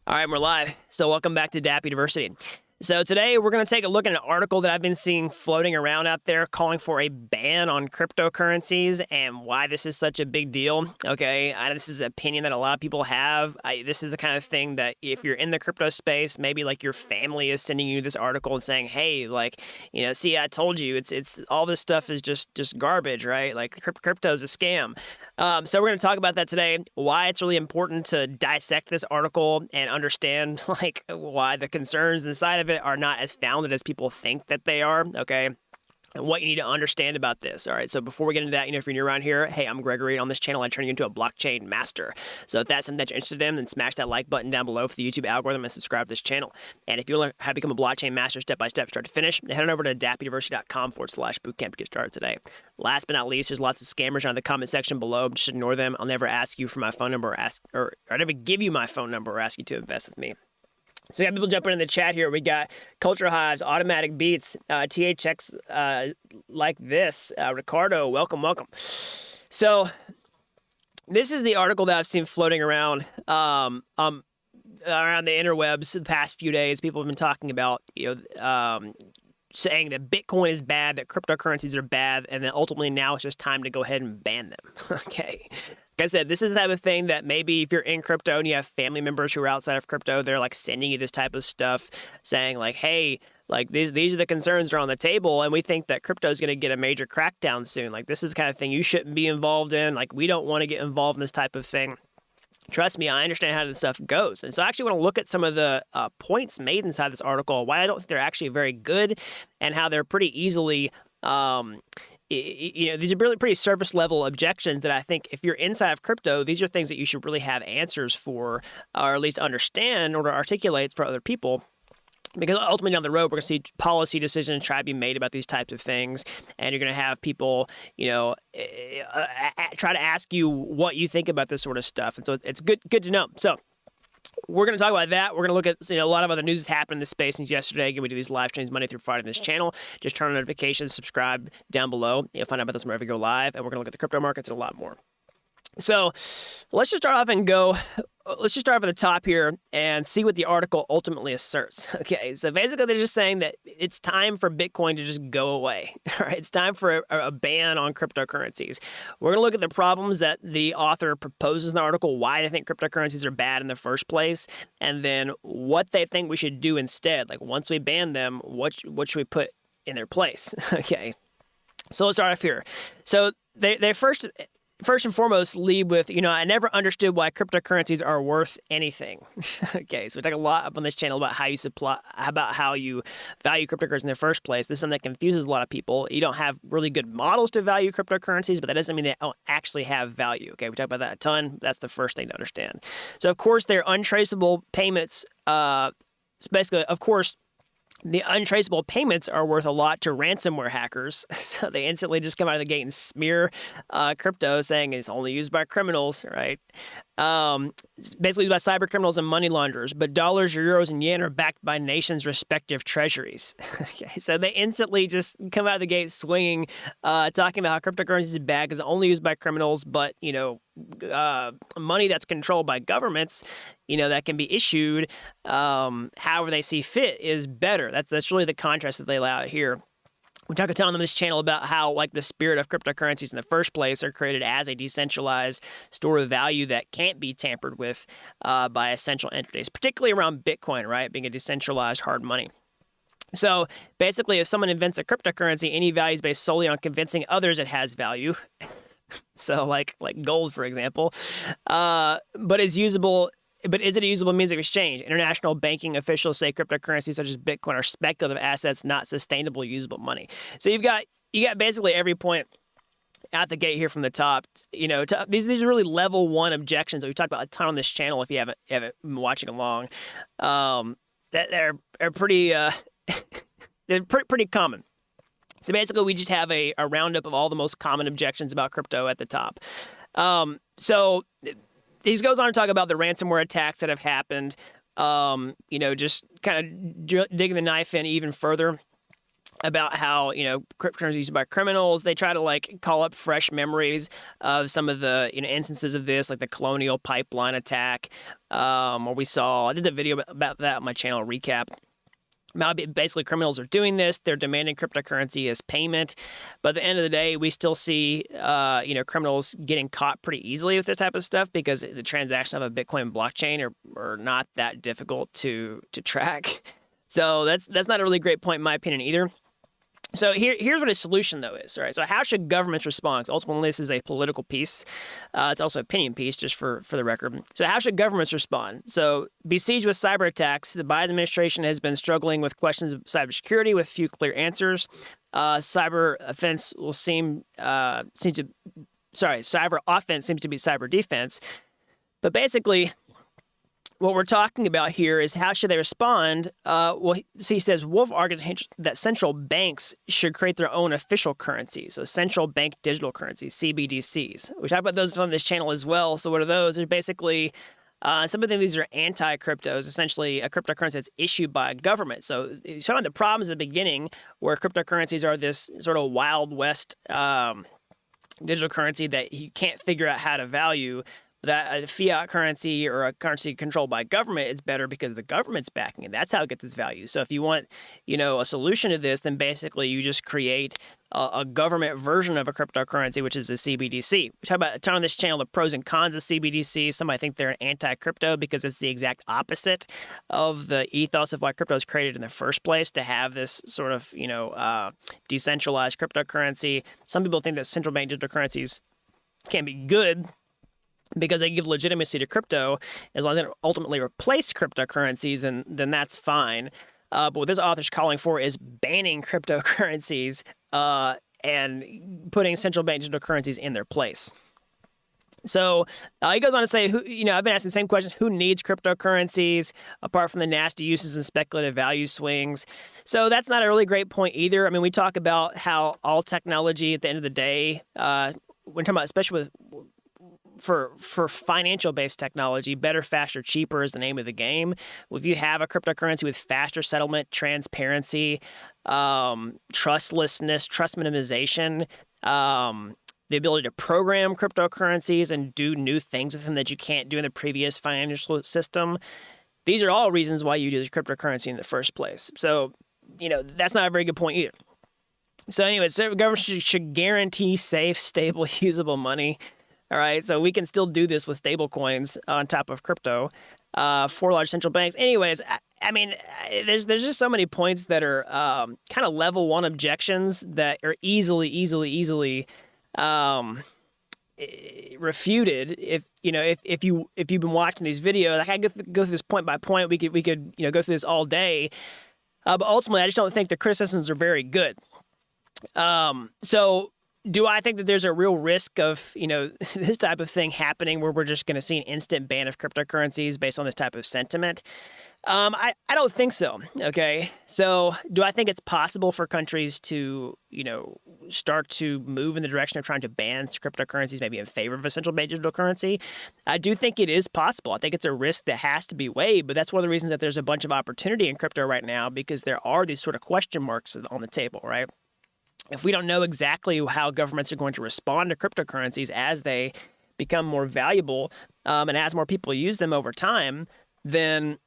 All right, we're live. So welcome back to Dapp University. So today we're going to take a look at an article that I've been seeing floating around out there calling for a ban on cryptocurrencies and why this is such a big deal. Okay, this is an opinion that a lot of people have. This is the kind of thing that if you're in the crypto space, maybe like your family is sending you this article and saying, hey, like, see, I told you, it's all this stuff is just garbage, right? Like crypto is a scam. So we're going to talk about that today, why it's really important to dissect this article and understand like why the concerns inside of it are not as founded as people think that they are, okay? And what you need to understand about this. All right, so before we get into that, if you're new around here, hey, I'm Gregory. On this channel, I turn you into a blockchain master. So if that's something that you're interested in, then smash that like button down below for the YouTube algorithm and subscribe to this channel. And if you want to learn how to become a blockchain master step by step, start to finish, head on over to dappuniversity.com/bootcamp to get started today. Last but not least, there's lots of scammers down in the comment section below. Just ignore them. I'll never ask you for my phone number or I'll never give you my phone number or ask you to invest with me. So we got people jumping in the chat here. We got Culture Hives, Automatic Beats, THX like this. Ricardo, welcome. So this is the article that I've seen floating around around the interwebs the past few days. People have been talking about, saying that Bitcoin is bad, that cryptocurrencies are bad, and then ultimately now it's just time to go ahead and ban them. Okay. Like I said, this is the type of thing that maybe if you're in crypto and you have family members who are outside of crypto, they're like sending you this type of stuff saying like, hey, like these are the concerns that are on the table and we think that crypto is going to get a major crackdown soon. Like this is the kind of thing you shouldn't be involved in. Like we don't want to get involved in this type of thing. Trust me, I understand how this stuff goes. And so I actually want to look at some of the points made inside this article, why I don't think they're actually very good and how they're pretty easily these are really pretty surface level objections that I think if you're inside of crypto, these are things that you should really have answers for, or at least understand or articulate for other people. Because ultimately down the road, we're going to see policy decisions try to be made about these types of things. And you're going to have people, try to ask you what you think about this sort of stuff. And so it's good to know. So we're going to talk about that. We're going to look at a lot of other news that's happened in this space since yesterday. Again, we do these live streams Monday through Friday on this channel. Just turn on notifications, subscribe down below. You'll find out about this whenever we go live. And we're going to look at the crypto markets and a lot more. So let's just start off and let's just start off at the top here and see what the article ultimately asserts. Okay, so basically they're just saying that it's time for Bitcoin to just go away. All right, it's time for a ban on cryptocurrencies. We're going to look at the problems that the author proposes in the article, why they think cryptocurrencies are bad in the first place, and then what they think we should do instead. Like once we ban them, what should we put in their place? Okay, so let's start off here. So they first and foremost, lead with, I never understood why cryptocurrencies are worth anything. Okay, so we talk a lot up on this channel about how you value cryptocurrencies in the first place. This is something that confuses a lot of people. You don't have really good models to value cryptocurrencies, but that doesn't mean they don't actually have value. Okay, we talk about that a ton. That's the first thing to understand. So, of course, they're untraceable payments. Basically, of course, the untraceable payments are worth a lot to ransomware hackers. So they instantly just come out of the gate and smear crypto saying it's only used by criminals, right? It's basically used by cyber criminals and money launderers, but dollars, euros, and yen are backed by nations' respective treasuries. Okay, so they instantly just come out of the gate swinging, talking about how cryptocurrencies is bad because it's only used by criminals, but, money that's controlled by governments, that can be issued however they see fit is better. That's really the contrast that they lay out here. We talk a ton on this channel about how, like, the spirit of cryptocurrencies in the first place are created as a decentralized store of value that can't be tampered with by essential entities, particularly around Bitcoin, right, being a decentralized hard money. So basically, if someone invents a cryptocurrency, any value is based solely on convincing others it has value. So like gold, for example, but is it a usable means of exchange? International banking officials say cryptocurrencies such as Bitcoin are speculative assets, not sustainable, usable money. So you got basically every point out the gate here from the top. These are really level one objections that we talked about a ton on this channel. If you haven't been watching along, that they're pretty they're pretty common. So basically, we just have a roundup of all the most common objections about crypto at the top. So he goes on to talk about the ransomware attacks that have happened, just kind of digging the knife in even further. about how, cryptocurrency is used by criminals. They try to like call up fresh memories of some of the, instances of this, like the Colonial Pipeline attack, where I did a video about that on my channel, recap. Basically, criminals are doing this. They're demanding cryptocurrency as payment. But at the end of the day, we still see, criminals getting caught pretty easily with this type of stuff because the transactions of a Bitcoin blockchain are not that difficult to track. So that's not a really great point in my opinion either. So here's what a solution, though, is. All right. So how should governments respond? Because ultimately, this is a political piece. It's also an opinion piece, just for the record. So how should governments respond? So besieged with cyber attacks, the Biden administration has been struggling with questions of cybersecurity with few clear answers. Cyber offense cyber offense seems to be cyber defense. But basically, what we're talking about here is how should they respond? He says Wolf argues that central banks should create their own official currencies, so central bank digital currencies, CBDCs. We talk about those on this channel as well. So what are those? They're basically some of these are anti-cryptos, essentially a cryptocurrency that's issued by a government. So some of the problems at the beginning where cryptocurrencies are this sort of Wild West digital currency that you can't figure out how to value. That a fiat currency or a currency controlled by government is better because the government's backing it. That's how it gets its value. So if you want, a solution to this, then basically you just create a government version of a cryptocurrency, which is a CBDC. We talk about a ton on this channel, the pros and cons of CBDC. Some might think they're an anti-crypto because it's the exact opposite of the ethos of why crypto was created in the first place, to have this sort of, decentralized cryptocurrency. Some people think that central bank digital currencies can be good because they give legitimacy to crypto. As long as they don't ultimately replace cryptocurrencies, then that's fine. But what this author's calling for is banning cryptocurrencies and putting central bank digital currencies in their place. So he goes on to say, I've been asking the same question, who needs cryptocurrencies apart from the nasty uses and speculative value swings? So that's not a really great point either. I mean, we talk about how all technology at the end of the day, when talking about, especially with for financial-based technology, better, faster, cheaper is the name of the game. If you have a cryptocurrency with faster settlement, transparency, trustlessness, trust minimization, the ability to program cryptocurrencies and do new things with them that you can't do in the previous financial system, these are all reasons why you use cryptocurrency in the first place. So, that's not a very good point either. So anyways, government should guarantee safe, stable, usable money. All right, so we can still do this with stable coins on top of crypto for large central banks. Anyways, I mean, there's just so many points that are kind of level one objections that are easily refuted if you've been watching these videos. Like I go through this point by point. We could go through this all day, but ultimately, I just don't think the criticisms are very good. So. Do I think that there's a real risk of, this type of thing happening where we're just going to see an instant ban of cryptocurrencies based on this type of sentiment? I don't think so. Okay. So do I think it's possible for countries to, start to move in the direction of trying to ban cryptocurrencies, maybe in favor of a central bank digital currency? I do think it is possible. I think it's a risk that has to be weighed, but that's one of the reasons that there's a bunch of opportunity in crypto right now, because there are these sort of question marks on the table, right? If we don't know exactly how governments are going to respond to cryptocurrencies as they become more valuable and as more people use them over time, then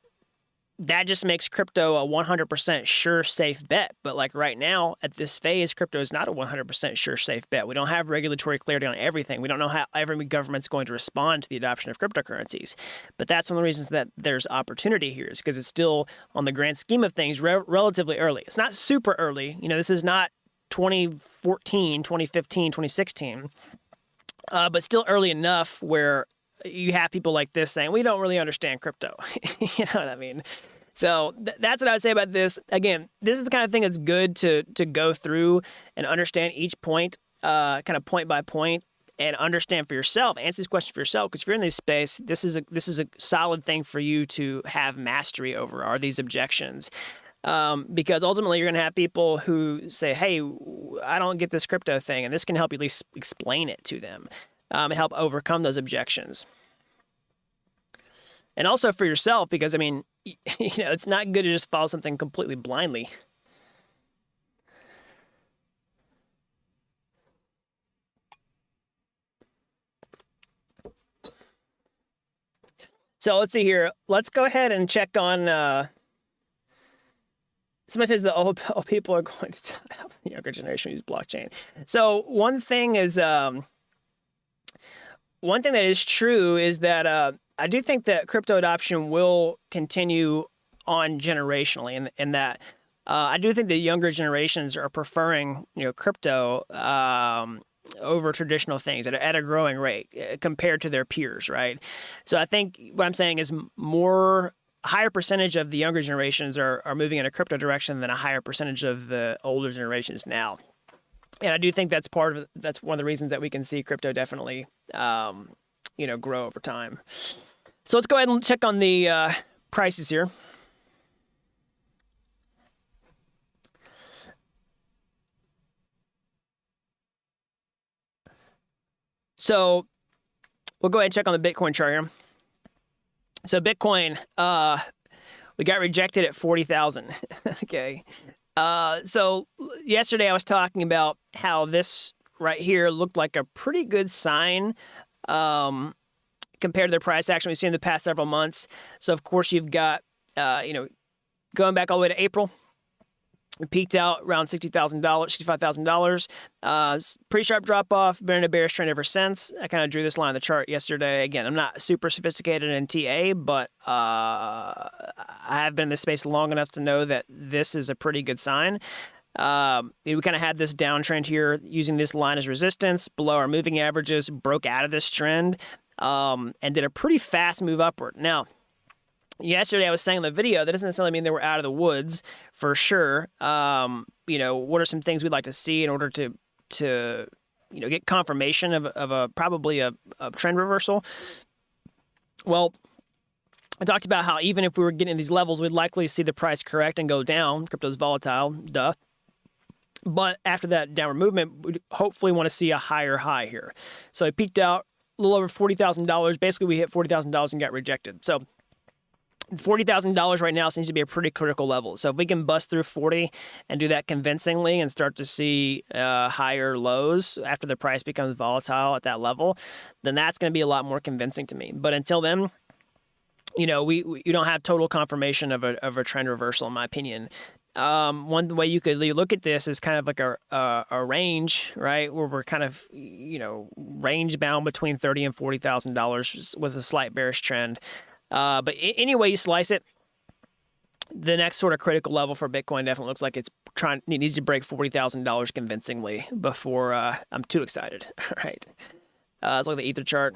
that just makes crypto a 100% sure, safe bet. But like right now, at this phase, crypto is not a 100% sure, safe bet. We don't have regulatory clarity on everything. We don't know how every government's going to respond to the adoption of cryptocurrencies. But that's one of the reasons that there's opportunity here, is because it's still, on the grand scheme of things, relatively early. It's not super early. This is not 2014, 2015, 2016, but still early enough where you have people like this saying, we don't really understand crypto. You know what I mean? So that's what I would say about this. Again, this is the kind of thing that's good to go through and understand each point, kind of point by point, and understand for yourself, answer these questions for yourself, because if you're in this space, this is a solid thing for you to have mastery over, are these objections. Because ultimately you're going to have people who say, hey, I don't get this crypto thing, and this can help you at least explain it to them and help overcome those objections. And also for yourself, because, I mean, it's not good to just follow something completely blindly. So let's see here. Let's go ahead and check on. Somebody says the old people are going to help the younger generation use blockchain. So one thing that is true is that I do think that crypto adoption will continue on generationally, in that I do think the younger generations are preferring crypto over traditional things at a growing rate compared to their peers, right? So I think what I'm saying is higher percentage of the younger generations are moving in a crypto direction than a higher percentage of the older generations now. And I do think that's one of the reasons that we can see crypto definitely grow over time. So let's go ahead and check on the prices here. So we'll go ahead and check on the Bitcoin chart here. So Bitcoin, we got rejected at 40,000. Okay. So yesterday I was talking about how this right here looked like a pretty good sign compared to the price action we've seen in the past several months. So of course you've got, going back all the way to April, we peaked out around $65,000. Pretty sharp drop off, been in a bearish trend ever since. I kind of drew this line on the chart yesterday. Again, I'm not super sophisticated in TA, but I have been in this space long enough to know that this is a pretty good sign. We kind of had this downtrend here using this line as resistance below our moving averages, broke out of this trend, and did a pretty fast move upward. Now, yesterday I was saying in the video, that doesn't necessarily mean that we're out of the woods for sure. What are some things we'd like to see in order to get confirmation of probably a trend reversal? Well, I talked about how even if we were getting these levels, we'd likely see the price correct and go down. Crypto's volatile, duh. But after that downward movement, we'd hopefully want to see a higher high here. So it peaked out a little over $40,000. Basically, we hit $40,000 and got rejected. So $40,000 right now seems to be a pretty critical level. So if we can bust through 40 and do that convincingly and start to see higher lows after the price becomes volatile at that level, then that's going to be a lot more convincing to me. But until then, we don't have total confirmation of a trend reversal, in my opinion. One way you could look at this is kind of like a range, right, where we're kind of range bound between $30,000 and $40,000 with a slight bearish trend. But any way you slice it, the next sort of critical level for Bitcoin definitely looks like it needs to break $40,000 convincingly before I'm too excited. All right. Let's look at the Ether chart.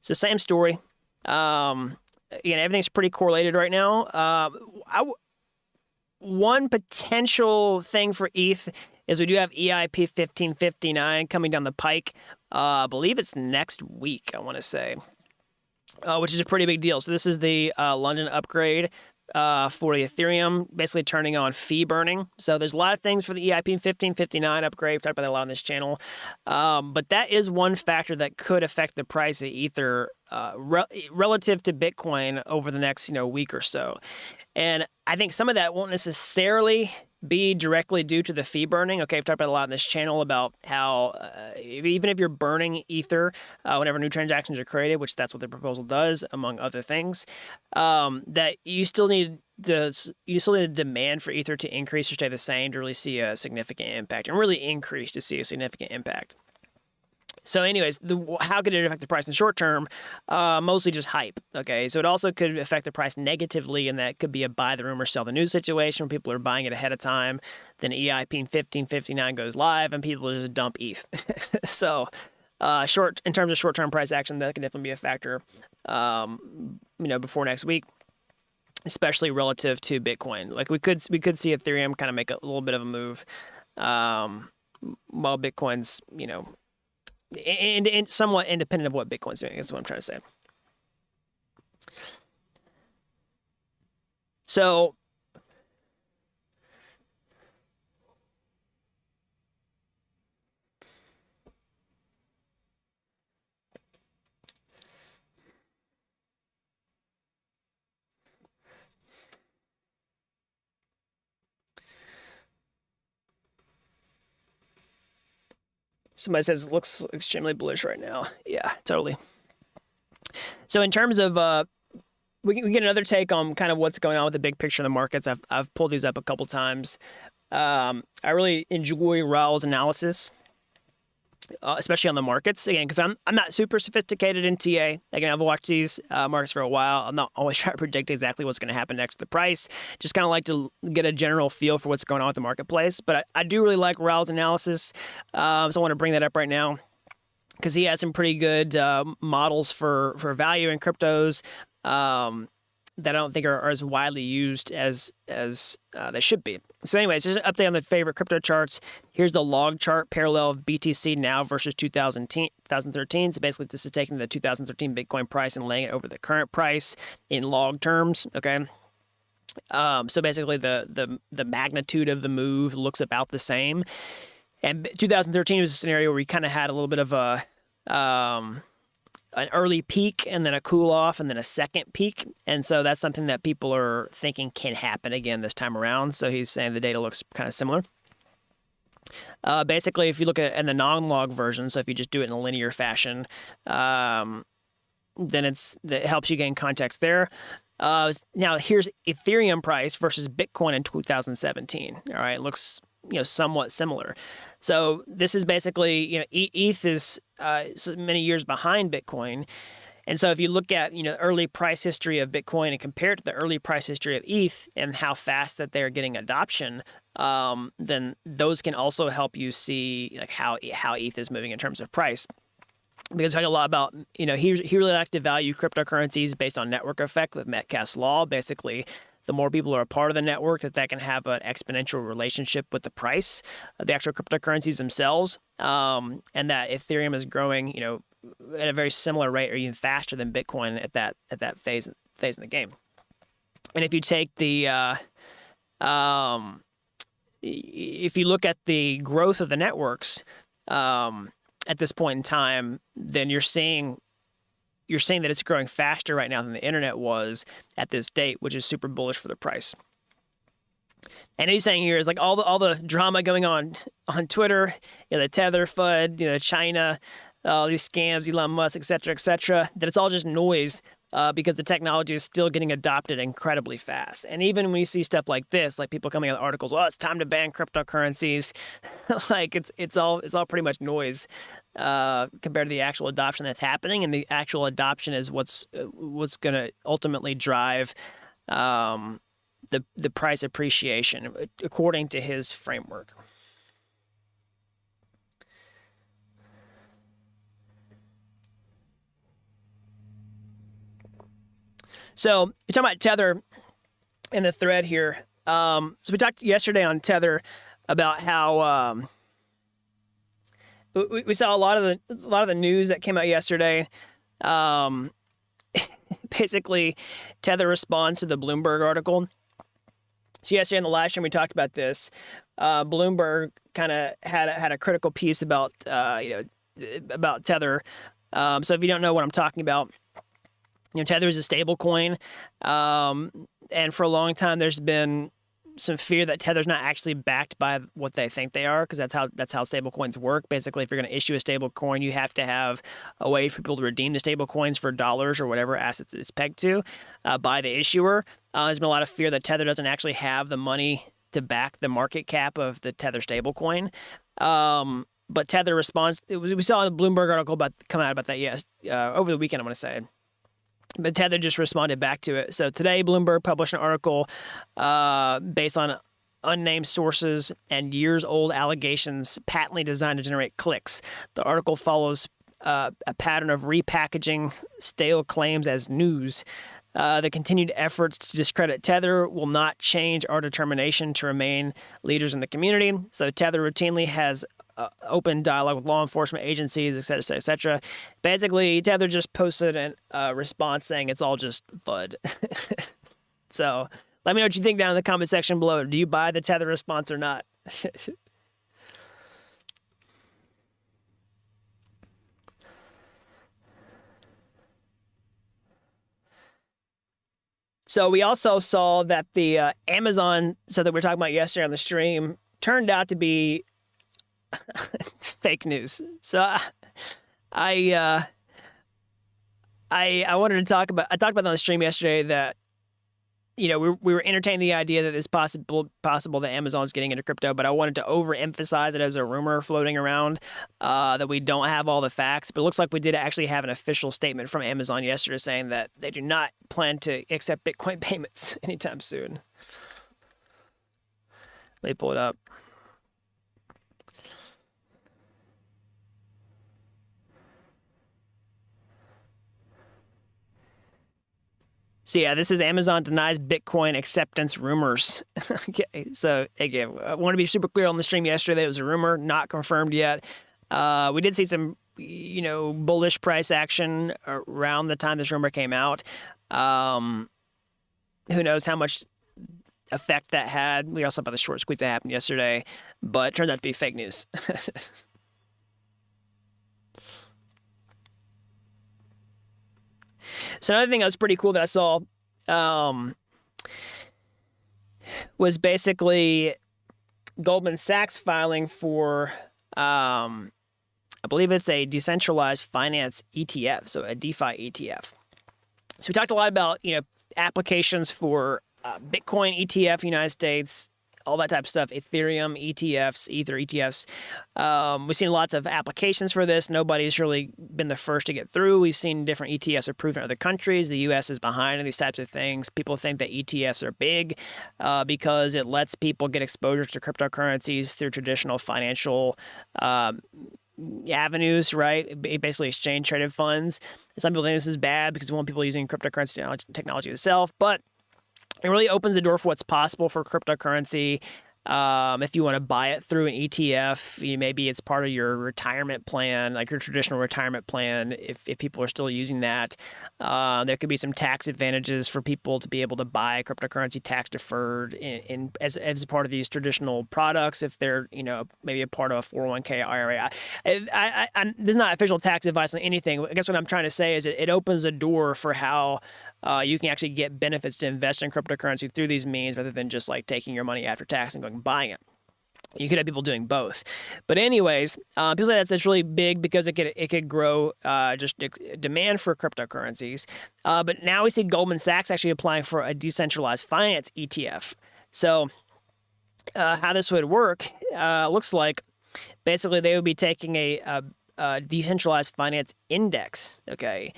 So same story. Everything's pretty correlated right now. One potential thing for ETH is we do have EIP 1559 coming down the pike. I believe it's next week, I want to say, which is a pretty big deal. So this is the London upgrade for the Ethereum, basically turning on fee burning. So there's a lot of things for the EIP 1559 upgrade. We've talked about that a lot on this channel. But that is one factor that could affect the price of Ether relative to Bitcoin over the next week or so. And I think some of that won't necessarily be directly due to the fee burning. Okay, I've talked about a lot on this channel about how even if you're burning Ether whenever new transactions are created, which that's what the proposal does, among other things, that you still need the demand for Ether to increase or stay the same to really see a significant impact, and really increase to see a significant impact. So anyways, how could it affect the price in the short term? Mostly just hype, okay? So it also could affect the price negatively, and that could be a buy the rumor, sell the news situation where people are buying it ahead of time. Then EIP 1559 goes live, and people just dump ETH. So in terms of short-term price action, that could definitely be a factor, before next week, especially relative to Bitcoin. Like we could see Ethereum kind of make a little bit of a move, while Bitcoin's, and somewhat independent of what Bitcoin's doing, is what I'm trying to say. So Somebody says it looks extremely bullish right now. Yeah, totally. So in terms of we get another take on kind of what's going on with the big picture of the markets. I've pulled these up a couple times. I really enjoy Raoul's analysis, especially on the markets. Again, because I'm not super sophisticated in TA. Again, I've watched these markets for a while. I'm not always trying to predict exactly what's going to happen next to the price. Just kind of like to get a general feel for what's going on with the marketplace. But I do really like Raoul's analysis, so I want to bring that up right now because he has some pretty good models for value in cryptos that I don't think are as widely used as they should be. So anyways, just an update on the favorite crypto charts. Here's the log chart parallel of BTC now versus 2013. So basically this is taking the 2013 Bitcoin price and laying it over the current price in log terms, okay? So basically the magnitude of the move looks about the same. And 2013 was a scenario where we kind of had a little bit of an early peak and then a cool off and then a second peak. And so that's something that people are thinking can happen again this time around. So he's saying the data looks kind of similar. Basically, if you look at in the non-log version, so if you just do it in a linear fashion, then that helps you gain context there. Now here's Ethereum price versus Bitcoin in 2017. All right, it looks somewhat similar. So this is basically ETH is so many years behind Bitcoin, and so if you look at early price history of Bitcoin and compare it to the early price history of ETH and how fast that they're getting adoption, then those can also help you see like how ETH is moving in terms of price. Because we talk a lot about, he really likes to value cryptocurrencies based on network effect with Metcalfe's law. Basically, the more people are a part of the network, that can have an exponential relationship with the price of the actual cryptocurrencies themselves, and that Ethereum is growing, at a very similar rate or even faster than Bitcoin at that phase in the game. And if you take if you look at the growth of the networks at this point in time, then you're seeing that it's growing faster right now than the internet was at this date, which is super bullish for the price. And he's saying here is like all the drama going on Twitter, the Tether FUD, China, all these scams, Elon Musk, et cetera, that it's all just noise because the technology is still getting adopted incredibly fast. And even when you see stuff like this, like people coming out with articles, well, it's time to ban cryptocurrencies, like it's all pretty much noise compared to the actual adoption that's happening. And the actual adoption is what's going to ultimately drive the price appreciation according to his framework. So you're talking about Tether in the thread here. So we talked yesterday on Tether about how we saw a lot of the news that came out yesterday. Basically, Tether responds to the Bloomberg article. So yesterday in the live stream we talked about this. Bloomberg kind of had a critical piece about about Tether. So if you don't know what I'm talking about. Tether is a stable coin, and for a long time there's been some fear that Tether's not actually backed by what they think they are, because that's how stable coins work. Basically, if you're going to issue a stable coin, you have to have a way for people to redeem the stable coins for dollars or whatever assets it's pegged to by the issuer. There's been a lot of fear that Tether doesn't actually have the money to back the market cap of the Tether stable coin. But Tether responds. We saw a Bloomberg article come out about that over the weekend, I want to say. But Tether just responded back to it. So today, Bloomberg published an article based on unnamed sources and years-old allegations patently designed to generate clicks. The article follows a pattern of repackaging stale claims as news. The continued efforts to discredit Tether will not change our determination to remain leaders in the community. So Tether routinely has open dialogue with law enforcement agencies, et cetera, et cetera, et cetera. Basically, Tether just posted a response saying it's all just FUD. So let me know what you think down in the comment section below. Do you buy the Tether response or not? So we also saw that the Amazon, so that we were talking about yesterday on the stream, turned out to be It's fake news. So I wanted to talk about. I talked about on the stream yesterday that we were entertaining the idea that it's possible that Amazon's getting into crypto, but I wanted to overemphasize it as a rumor floating around, that we don't have all the facts. But it looks like we did actually have an official statement from Amazon yesterday saying that they do not plan to accept Bitcoin payments anytime soon. Let me pull it up. So yeah, this is Amazon denies Bitcoin acceptance rumors. Okay, so again, I want to be super clear on the stream yesterday. It was a rumor, not confirmed yet. We did see some, bullish price action around the time this rumor came out. Who knows how much effect that had? We also saw about the short squeeze that happened yesterday, but it turned out to be fake news. So another thing that was pretty cool that I saw was basically Goldman Sachs filing for, I believe it's a decentralized finance ETF, so a DeFi ETF. So we talked a lot about, applications for Bitcoin ETF, United States, all that type of stuff, Ethereum ETFs, Ether ETFs. We've seen lots of applications for this. Nobody's really been the first to get through. We've seen different ETFs approved in other countries. The U.S. is behind in these types of things. People think that ETFs are big because it lets people get exposure to cryptocurrencies through traditional financial avenues, right? Basically exchange traded funds. Some people think this is bad because we want people using cryptocurrency technology itself, but it really opens the door for what's possible for cryptocurrency. If you want to buy it through an ETF, maybe it's part of your retirement plan, like your traditional retirement plan, if people are still using that. There could be some tax advantages for people to be able to buy cryptocurrency tax deferred as a part of these traditional products, if they're, maybe a part of a 401k IRA. There's not official tax advice on anything. I guess what I'm trying to say is it opens a door for how you can actually get benefits to invest in cryptocurrency through these means rather than just like taking your money after tax and going and buying it. You could have people doing both. But anyways, people say that's really big because it could grow just demand for cryptocurrencies. But now we see Goldman Sachs actually applying for a decentralized finance ETF. So how this would work looks like basically they would be taking a decentralized finance index, okay?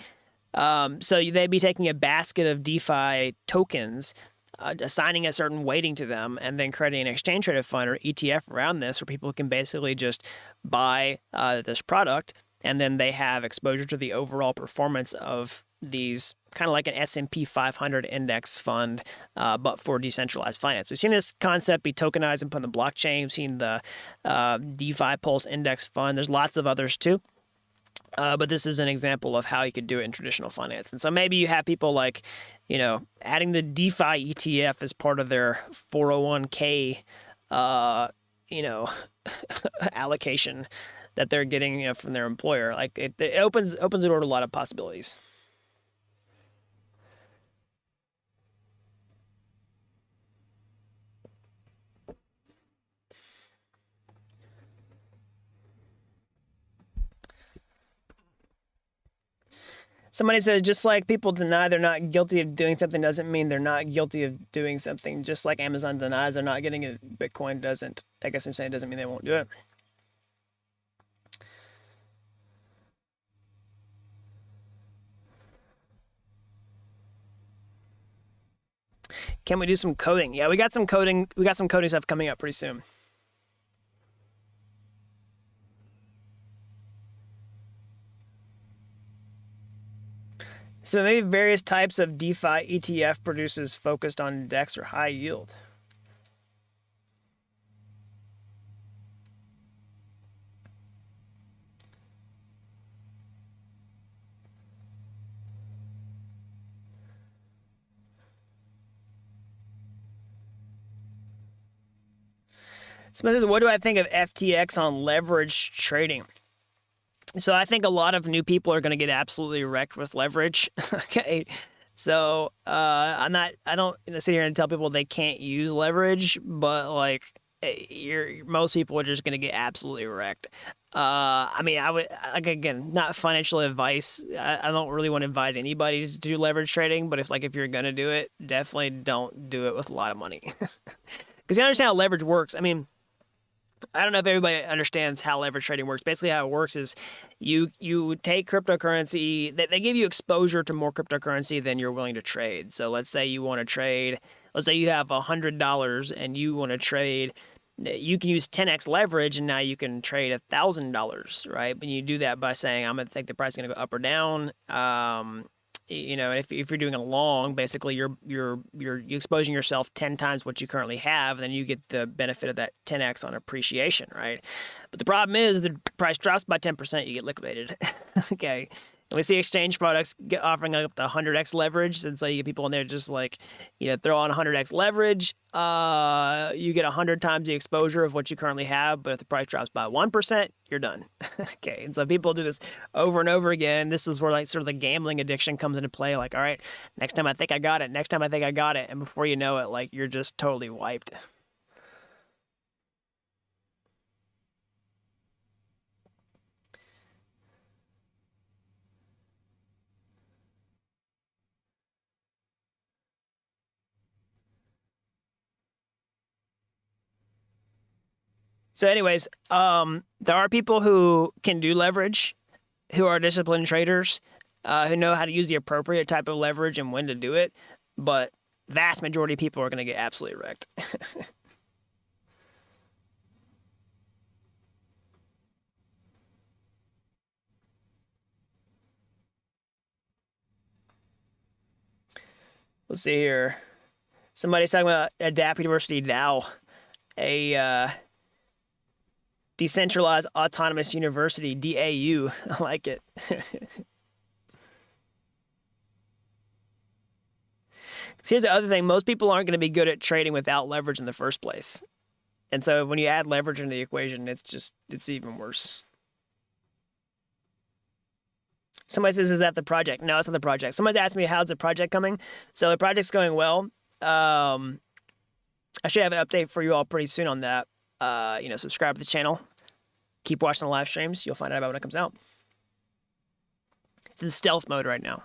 So they'd be taking a basket of DeFi tokens, assigning a certain weighting to them, and then creating an exchange traded fund or ETF around this where people can basically just buy this product, and then they have exposure to the overall performance of these, kind of like an S&P 500 index fund, but for decentralized finance. We've seen this concept be tokenized and put on the blockchain. We've seen the DeFi Pulse Index Fund. There's lots of others too. But this is an example of how you could do it in traditional finance. And so maybe you have people like, adding the DeFi ETF as part of their 401k, allocation that they're getting, from their employer. Like it opens the door to a lot of possibilities. Somebody says, just like people deny they're not guilty of doing something doesn't mean they're not guilty of doing something. Just like Amazon denies they're not getting it, Bitcoin doesn't. I guess I'm saying it doesn't mean they won't do it. Can we do some coding? Yeah, we got some coding stuff coming up pretty soon. So maybe various types of DeFi ETF produces focused on DEX or high yield. Somebody says, what do I think of FTX on leverage trading? So I think a lot of new people are going to get absolutely wrecked with leverage. Okay. So I don't sit here and tell people they can't use leverage, but like most people are just going to get absolutely wrecked. I mean, I would, like, again, not financial advice. I don't really want to advise anybody to do leverage trading, but if you're going to do it, definitely don't do it with a lot of money. Because you understand how leverage works. I mean, I don't know if everybody understands how leverage trading works. Basically, how it works is you take cryptocurrency. They give you exposure to more cryptocurrency than you're willing to trade. So let's say you want to trade. Let's say you have $100 and you want to trade. You can use 10x leverage, and now you can trade $1,000, right? And you do that by saying, I'm going to think the price is going to go up or down. If you're doing a long, basically you're exposing yourself 10 times what you currently have, and then you get the benefit of that 10x on appreciation, right? But the problem is the price drops by 10%, you get liquidated. Okay. And we see exchange products offering up to 100x leverage, and so you get people in there just like, throw on 100x leverage. You get 100 times the exposure of what you currently have, but if the price drops by 1%, you're done. Okay, and so people do this over and over again. This is where sort of the gambling addiction comes into play. Like, all right, next time I think I got it. Next time I think I got it, and before you know it, you're just totally wiped. So anyways, there are people who can do leverage, who are disciplined traders, who know how to use the appropriate type of leverage and when to do it. But vast majority of people are going to get absolutely wrecked. Let's see here. Somebody's talking about a Dapp University DAO, a decentralized autonomous university, DAU. I like it. Here's the other thing. Most people aren't going to be good at trading without leverage in the first place. And so when you add leverage into the equation, it's even worse. Somebody says, is that the project? No, it's not the project. Somebody's asked me, how's the project coming? So the project's going well. I should have an update for you all pretty soon on that. Subscribe to the channel. Keep watching the live streams. You'll find out about when it comes out. It's in stealth mode right now.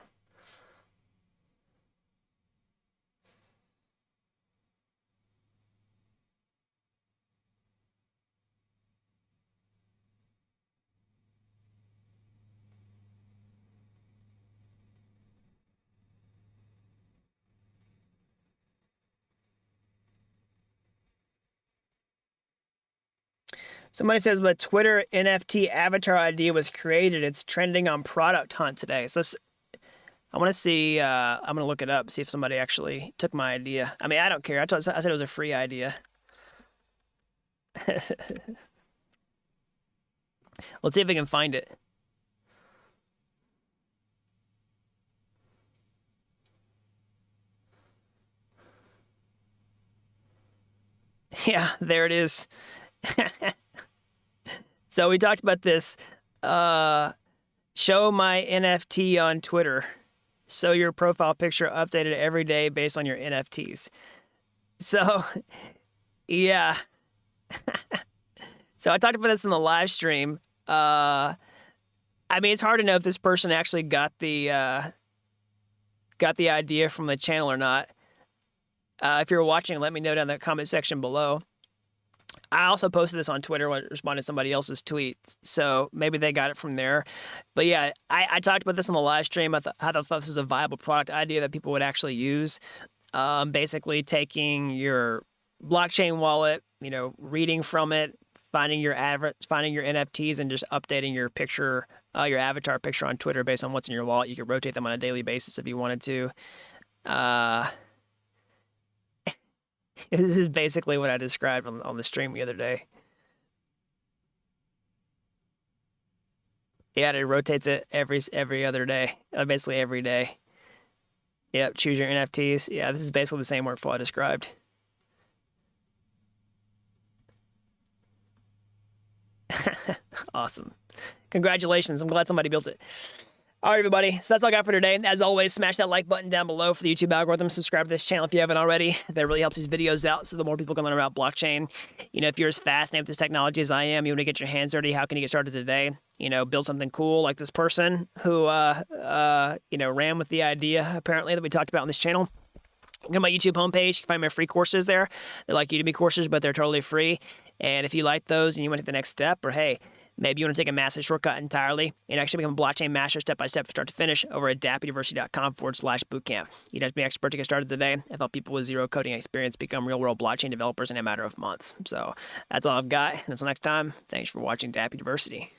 Somebody says, but Twitter NFT avatar idea was created. It's trending on Product Hunt today. So I want to see, I'm going to look it up, see if somebody actually took my idea. I mean, I don't care. I said it was a free idea. Let's see if we can find it. Yeah, there it is. So we talked about this. Show my NFT on Twitter. So your profile picture updated every day based on your NFTs. So, yeah. So I talked about this in the live stream. I mean, it's hard to know if this person actually got the idea from the channel or not. If you're watching, let me know down in the comment section below. I also posted this on Twitter when I responded to somebody else's tweet, so maybe they got it from there. But yeah, I talked about this on the live stream. I thought this was a viable product idea that people would actually use. Basically taking your blockchain wallet, reading from it, finding your NFTs, and just updating your picture, your avatar picture on Twitter based on what's in your wallet. You could rotate them on a daily basis if you wanted to. This is basically what I described on the stream the other day. Yeah, it rotates it every other day, basically every day. Yep, choose your NFTs. Yeah, this is basically the same workflow I described. Awesome. Congratulations. I'm glad somebody built it. All right, everybody. So that's all I got for today. As always, smash that like button down below for the YouTube algorithm. Subscribe to this channel if you haven't already. That really helps these videos out so the more people can learn about blockchain. If you're as fascinated with this technology as I am, you want to get your hands dirty, how can you get started today? Build something cool like this person who, ran with the idea, apparently, that we talked about on this channel. Go to my YouTube homepage. You can find my free courses there. They're like Udemy courses, but they're totally free. And if you like those and you want to take the next step, or hey, maybe you want to take a massive shortcut entirely and actually become a blockchain master step-by-step from start to finish over at dappuniversity.com/bootcamp. You don't have to be an expert to get started today. I've helped people with zero coding experience become real-world blockchain developers in a matter of months. So that's all I've got. Until next time, thanks for watching Dapp University.